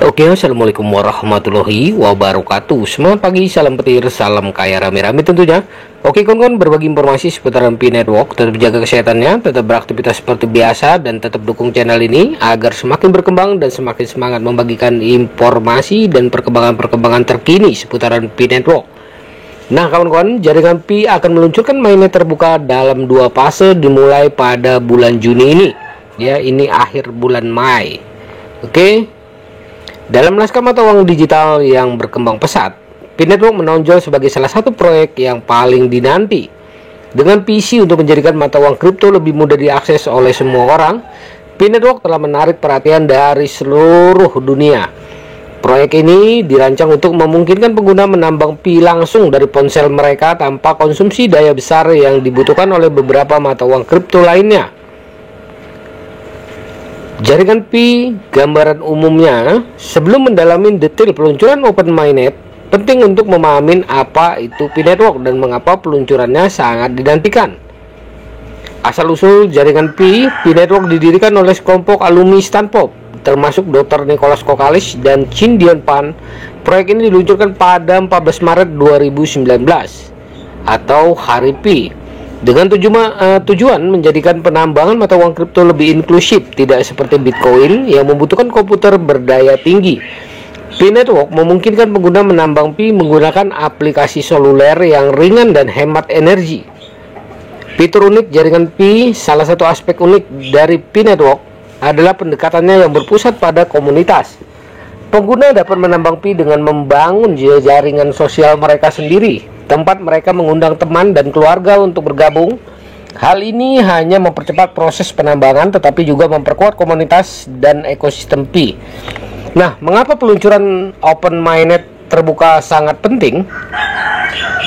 Oke, assalamualaikum warahmatullahi wabarakatuh. Semangat pagi, salam petir, salam kaya rame-rame tentunya. Oke kawan-kawan, berbagi informasi seputar Pi Network. Tetap jaga kesehatannya, tetap beraktivitas seperti biasa, dan tetap dukung channel ini agar semakin berkembang dan semakin semangat membagikan informasi dan perkembangan-perkembangan terkini seputaran Pi Network. Nah kawan-kawan, jaringan Pi akan meluncurkan mainnet terbuka dalam 2 fase dimulai pada bulan Juni ini. Ya, ini akhir bulan Mei. Oke. Dalam naskah mata uang digital yang berkembang pesat, Pi Network menonjol sebagai salah satu proyek yang paling dinanti. Dengan visi untuk menjadikan mata uang kripto lebih mudah diakses oleh semua orang, Pi Network telah menarik perhatian dari seluruh dunia. Proyek ini dirancang untuk memungkinkan pengguna menambang Pi langsung dari ponsel mereka tanpa konsumsi daya besar yang dibutuhkan oleh beberapa mata uang kripto lainnya. Jaringan Pi gambaran umumnya. Sebelum mendalami detail peluncuran Open Mainnet, penting untuk memahami apa itu Pi Network dan mengapa peluncurannya sangat dinantikan. Asal-usul jaringan Pi Network didirikan oleh sekelompok alumni Stanford, termasuk Dr. Nicholas Kokalis dan Chin Dian Pan. Proyek ini diluncurkan pada 14 Maret 2019 atau Hari Pi, dengan tujuan menjadikan penambangan mata uang kripto lebih inklusif, tidak seperti Bitcoin yang membutuhkan komputer berdaya tinggi. Pi Network memungkinkan pengguna menambang Pi menggunakan aplikasi seluler yang ringan dan hemat energi. Fitur unik jaringan Pi. Salah satu aspek unik dari Pi Network adalah pendekatannya yang berpusat pada komunitas. Pengguna dapat menambang Pi dengan membangun jaringan sosial mereka sendiri, tempat mereka mengundang teman dan keluarga untuk bergabung. Hal ini hanya mempercepat proses penambangan tetapi juga memperkuat komunitas dan ekosistem Pi. Nah, mengapa peluncuran Open Mainnet terbuka sangat penting?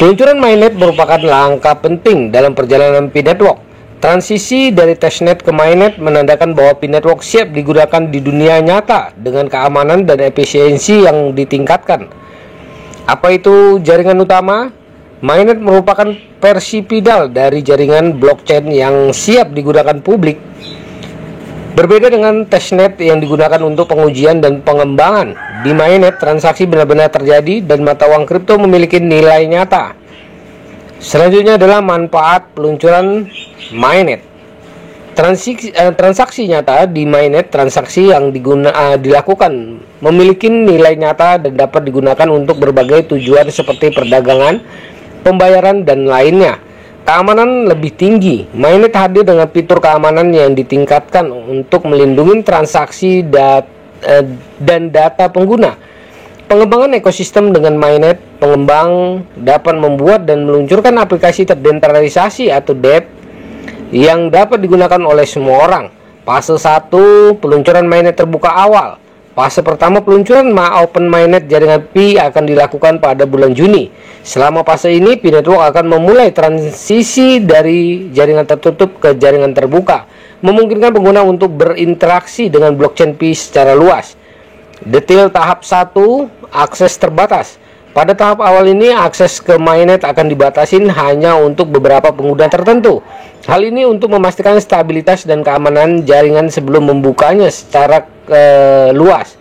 Peluncuran Mainnet merupakan langkah penting dalam perjalanan Pi Network. Transisi dari testnet ke Mainnet menandakan bahwa Pi Network siap digunakan di dunia nyata dengan keamanan dan efisiensi yang ditingkatkan. Apa itu jaringan utama? Mainnet merupakan versi PIDAL dari jaringan blockchain yang siap digunakan publik. Berbeda dengan testnet yang digunakan untuk pengujian dan pengembangan, di Mainnet transaksi benar-benar terjadi dan mata uang kripto memiliki nilai nyata. Selanjutnya adalah manfaat peluncuran Mainnet. Transaksi nyata di Mainnet, transaksi yang dilakukan memiliki nilai nyata dan dapat digunakan untuk berbagai tujuan seperti perdagangan, pembayaran, dan lainnya. Keamanan lebih tinggi. Mainnet hadir dengan fitur keamanan yang ditingkatkan untuk melindungi transaksi dan data pengguna. Pengembangan ekosistem dengan Mainnet, pengembang dapat membuat dan meluncurkan aplikasi terdesentralisasi atau DEP yang dapat digunakan oleh semua orang. Fase 1, peluncuran Mainnet terbuka awal. Fase pertama peluncuran Open Mainnet jaringan Pi akan dilakukan pada bulan Juni. Selama fase ini, Pi Network akan memulai transisi dari jaringan tertutup ke jaringan terbuka, memungkinkan pengguna untuk berinteraksi dengan blockchain Pi secara luas. Detail tahap 1, akses terbatas. Pada tahap awal ini, akses ke Mainnet akan dibatasi hanya untuk beberapa pengguna tertentu. Hal ini untuk memastikan stabilitas dan keamanan jaringan sebelum membukanya secara luas.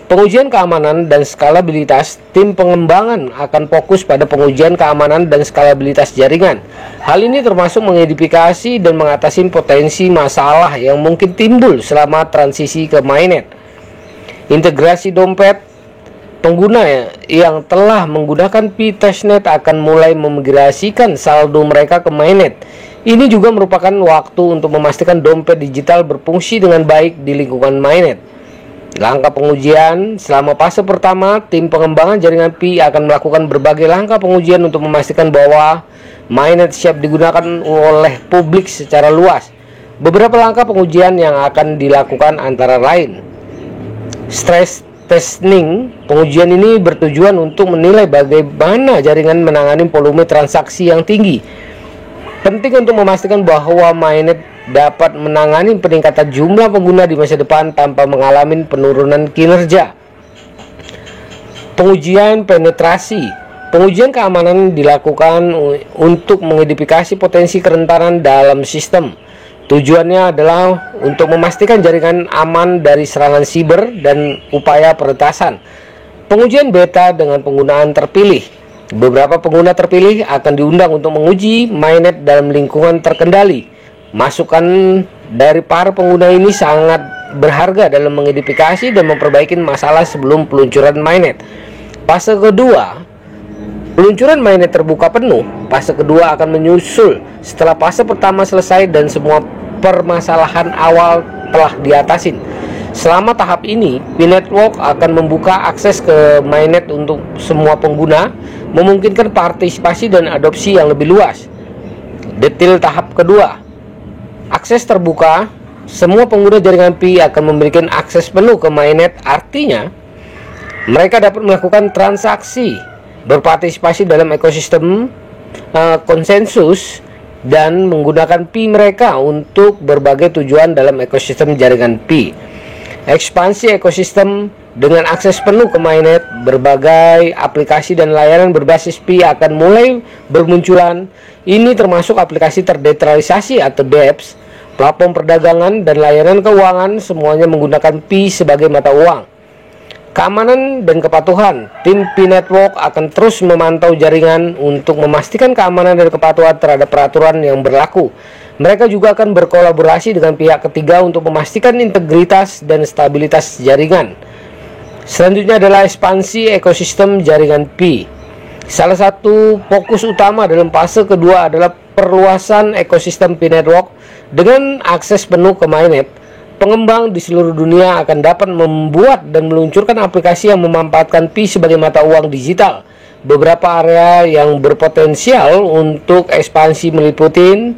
Pengujian keamanan dan skalabilitas. Tim pengembangan akan fokus pada pengujian keamanan dan skalabilitas jaringan. Hal ini termasuk mengidentifikasi dan mengatasi potensi masalah yang mungkin timbul selama transisi ke Mainnet. Integrasi dompet. Pengguna yang telah menggunakan Pi testnet akan mulai memigrasikan saldo mereka ke Mainnet. Ini juga merupakan waktu untuk memastikan dompet digital berfungsi dengan baik di lingkungan Mainnet. Langkah pengujian. Selama fase pertama, tim pengembangan jaringan Pi akan melakukan berbagai langkah pengujian untuk memastikan bahwa Mainnet siap digunakan oleh publik secara luas. Beberapa langkah pengujian yang akan dilakukan antara lain: stress testing. Pengujian ini bertujuan untuk menilai bagaimana jaringan menangani volume transaksi yang tinggi. Penting untuk memastikan bahwa Mainnet dapat menangani peningkatan jumlah pengguna di masa depan tanpa mengalami penurunan kinerja. Pengujian penetrasi. Pengujian keamanan dilakukan untuk mengidentifikasi potensi kerentanan dalam sistem. Tujuannya adalah untuk memastikan jaringan aman dari serangan siber dan upaya peretasan. Pengujian beta dengan penggunaan terpilih. Beberapa pengguna terpilih akan diundang untuk menguji mainnet dalam lingkungan terkendali. Masukan dari para pengguna ini sangat berharga dalam mengidentifikasi dan memperbaiki masalah sebelum peluncuran mainnet. Fase kedua, peluncuran mainnet terbuka penuh. Fase kedua akan menyusul setelah fase pertama selesai dan semua permasalahan awal telah diatasin. Selama tahap ini, P-Network akan membuka akses ke mainnet untuk semua pengguna, memungkinkan partisipasi dan adopsi yang lebih luas. Detail tahap kedua, akses terbuka. Semua pengguna jaringan Pi akan memberikan akses penuh ke mainnet. Artinya, mereka dapat melakukan transaksi, berpartisipasi dalam ekosistem konsensus, dan menggunakan Pi mereka untuk berbagai tujuan dalam ekosistem jaringan Pi. Ekspansi ekosistem dengan akses penuh ke mainnet, berbagai aplikasi dan layanan berbasis Pi akan mulai bermunculan. Ini termasuk aplikasi terdesentralisasi atau dApps, platform perdagangan, dan layanan keuangan, semuanya menggunakan Pi sebagai mata uang. Keamanan dan kepatuhan. Tim P-Network akan terus memantau jaringan untuk memastikan keamanan dan kepatuhan terhadap peraturan yang berlaku. Mereka juga akan berkolaborasi dengan pihak ketiga untuk memastikan integritas dan stabilitas jaringan. Selanjutnya adalah ekspansi ekosistem jaringan Pi. Salah satu fokus utama dalam fase kedua adalah perluasan ekosistem P-Network. Dengan akses penuh ke mainnet, pengembang di seluruh dunia akan dapat membuat dan meluncurkan aplikasi yang memanfaatkan Pi sebagai mata uang digital. Beberapa area yang berpotensial untuk ekspansi meliputi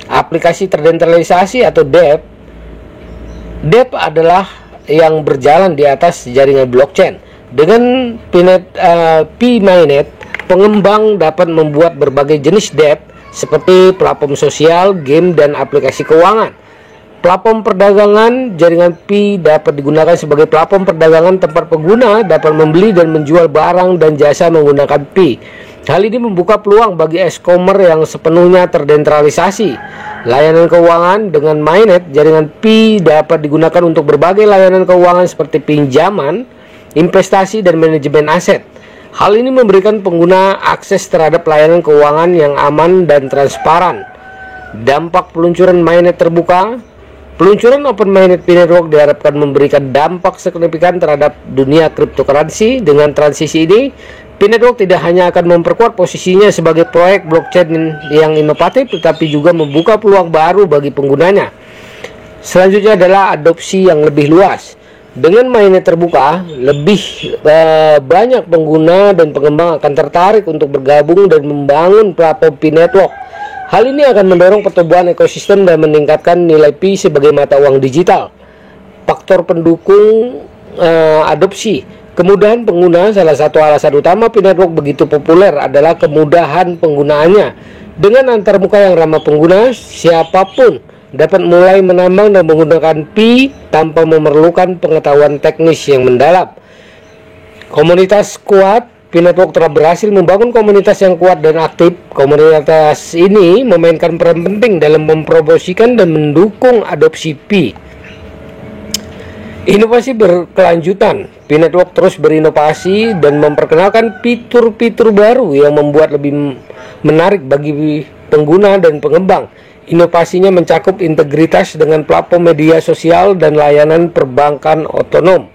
aplikasi terdesentralisasi atau dApp. dApp adalah yang berjalan di atas jaringan blockchain. Dengan P-Mainnet, pengembang dapat membuat berbagai jenis dApp seperti platform sosial, game, dan aplikasi keuangan. Platform perdagangan jaringan Pi dapat digunakan sebagai platform perdagangan tempat pengguna dapat membeli dan menjual barang dan jasa menggunakan Pi. Hal ini membuka peluang bagi e-commerce yang sepenuhnya terdesentralisasi. Layanan keuangan dengan mainnet jaringan Pi dapat digunakan untuk berbagai layanan keuangan seperti pinjaman, investasi, dan manajemen aset. Hal ini memberikan pengguna akses terhadap layanan keuangan yang aman dan transparan. Dampak peluncuran mainnet terbuka. Peluncuran Open Mainnet P-Network diharapkan memberikan dampak signifikan terhadap dunia cryptocurrency. Dengan transisi ini, P-Network tidak hanya akan memperkuat posisinya sebagai proyek blockchain yang inovatif, tetapi juga membuka peluang baru bagi penggunanya. Selanjutnya adalah adopsi yang lebih luas. Dengan mainnet terbuka, lebih banyak pengguna dan pengembang akan tertarik untuk bergabung dan membangun platform P-Network. Hal ini akan mendorong pertumbuhan ekosistem dan meningkatkan nilai Pi sebagai mata uang digital. Faktor pendukung adopsi. Kemudahan pengguna. Salah satu alasan utama P-Network begitu populer adalah kemudahan penggunaannya. Dengan antarmuka yang ramah pengguna, siapapun dapat mulai menambang dan menggunakan Pi tanpa memerlukan pengetahuan teknis yang mendalam. Komunitas kuat. P-Network telah berhasil membangun komunitas yang kuat dan aktif. Komunitas ini memainkan peran penting dalam mempromosikan dan mendukung adopsi Pi. Inovasi berkelanjutan. P-Network terus berinovasi dan memperkenalkan fitur-fitur baru yang membuat lebih menarik bagi pengguna dan pengembang. Inovasinya mencakup integritas dengan platform media sosial dan layanan perbankan otonom.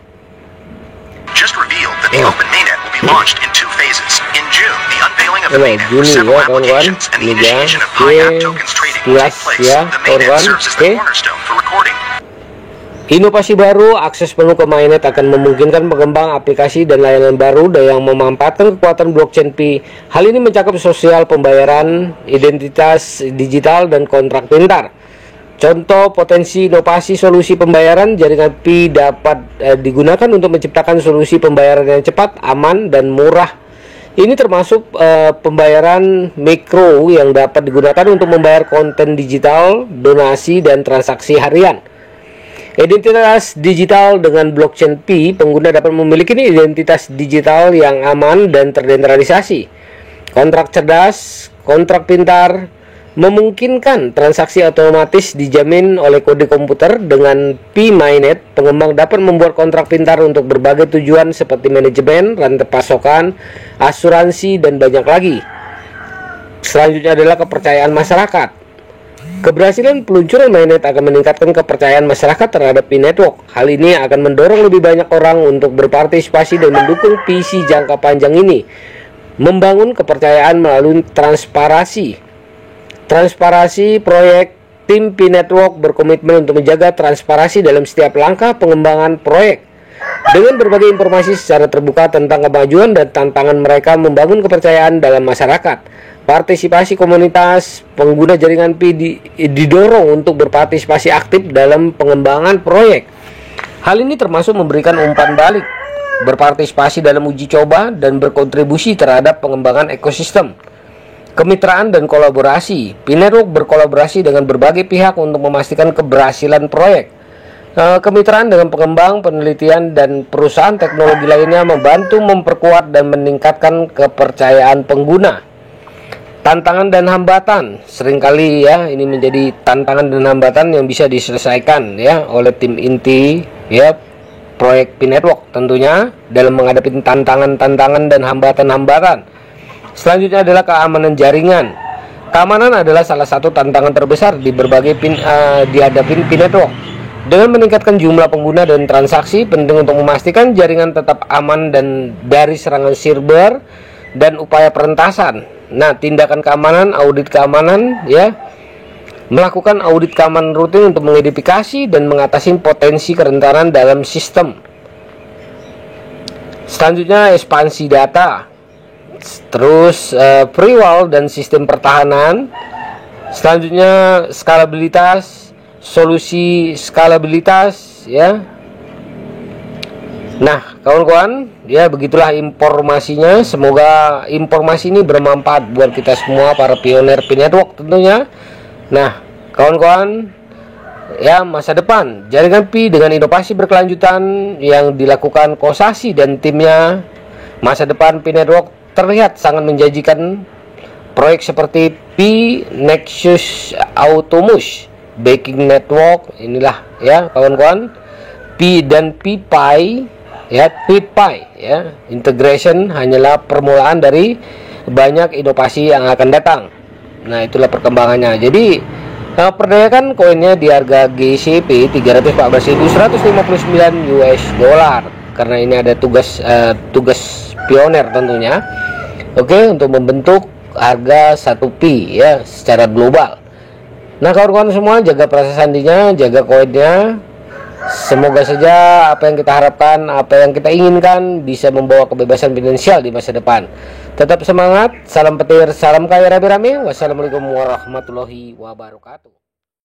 Just revealed that the Open Mainnet will be launched in 2 phases. In June, the unveiling of the mainnet for several applications and the initiation of Pi App tokens trading will take place. The mainnet serves as the cornerstone for recording. Inovasi baru, akses penuh ke mainnet akan memungkinkan pengembang aplikasi dan layanan baru yang memanfaatkan kekuatan blockchain Pi. Hal ini mencakup sosial pembayaran, identitas digital, dan kontrak pintar. Contoh potensi inovasi solusi pembayaran, jaringan Pi dapat digunakan untuk menciptakan solusi pembayaran yang cepat, aman, dan murah. Ini termasuk pembayaran mikro yang dapat digunakan untuk membayar konten digital, donasi, dan transaksi harian. Identitas digital dengan blockchain Pi, pengguna dapat memiliki identitas digital yang aman dan terdesentralisasi. Kontrak cerdas, kontrak pintar, memungkinkan transaksi otomatis dijamin oleh kode komputer. Dengan P-Mainnet, pengembang dapat membuat kontrak pintar untuk berbagai tujuan seperti manajemen, rantai pasokan, asuransi, dan banyak lagi. Selanjutnya adalah kepercayaan masyarakat. Keberhasilan peluncuran mainnet akan meningkatkan kepercayaan masyarakat terhadap P-Network. Hal ini akan mendorong lebih banyak orang untuk berpartisipasi dan mendukung visi jangka panjang ini. Membangun kepercayaan melalui transparansi. Transparansi proyek. Tim P-Network berkomitmen untuk menjaga transparansi dalam setiap langkah pengembangan proyek. Dengan berbagi informasi secara terbuka tentang kemajuan dan tantangan mereka, membangun kepercayaan dalam masyarakat. Partisipasi komunitas pengguna jaringan P didorong untuk berpartisipasi aktif dalam pengembangan proyek. Hal ini termasuk memberikan umpan balik, berpartisipasi dalam uji coba, dan berkontribusi terhadap pengembangan ekosistem. Kemitraan dan kolaborasi. P-Network berkolaborasi dengan berbagai pihak untuk memastikan keberhasilan proyek. Kemitraan dengan pengembang, penelitian, dan perusahaan teknologi lainnya membantu memperkuat dan meningkatkan kepercayaan pengguna. Tantangan dan hambatan, seringkali ya ini menjadi tantangan dan hambatan yang bisa diselesaikan ya oleh tim inti ya proyek P-Network tentunya dalam menghadapi tantangan-tantangan dan hambatan-hambatan. Selanjutnya adalah keamanan jaringan. Keamanan adalah salah satu tantangan terbesar di berbagai dihadapi P-Network. Dengan meningkatkan jumlah pengguna dan transaksi, penting untuk memastikan jaringan tetap aman dan dari serangan siber dan upaya perentasan. Nah, tindakan keamanan, audit keamanan ya. Melakukan audit keamanan rutin untuk mengidentifikasi dan mengatasi potensi kerentanan dalam sistem. Selanjutnya ekspansi data. Terus firewall dan sistem pertahanan. Selanjutnya skalabilitas, solusi skalabilitas ya. Nah, kawan-kawan, ya begitulah informasinya. Semoga informasi ini bermanfaat buat kita semua para pionir P-Network tentunya. Nah, kawan-kawan, ya masa depan jaringan P dengan inovasi berkelanjutan yang dilakukan Kosasi dan timnya. Masa depan P-Network terlihat sangat menjanjikan. Proyek seperti P Nexus Automus, Baking Network, inilah ya kawan-kawan. P dan P-Pi ya, P-Pi ya, integration hanyalah permulaan dari banyak inovasi yang akan datang. Nah, itulah perkembangannya. Jadi perdayakan koinnya di harga GCP 314.159 US dollar karena ini ada tugas pioner tentunya. Oke, untuk membentuk harga 1P ya secara global. Nah, kawan-kawan semua, jaga proses sandinya, jaga koinnya. Semoga saja apa yang kita harapkan, apa yang kita inginkan bisa membawa kebebasan finansial di masa depan. Tetap semangat, salam petir, salam kaya rame-rame. Wassalamualaikum warahmatullahi wabarakatuh.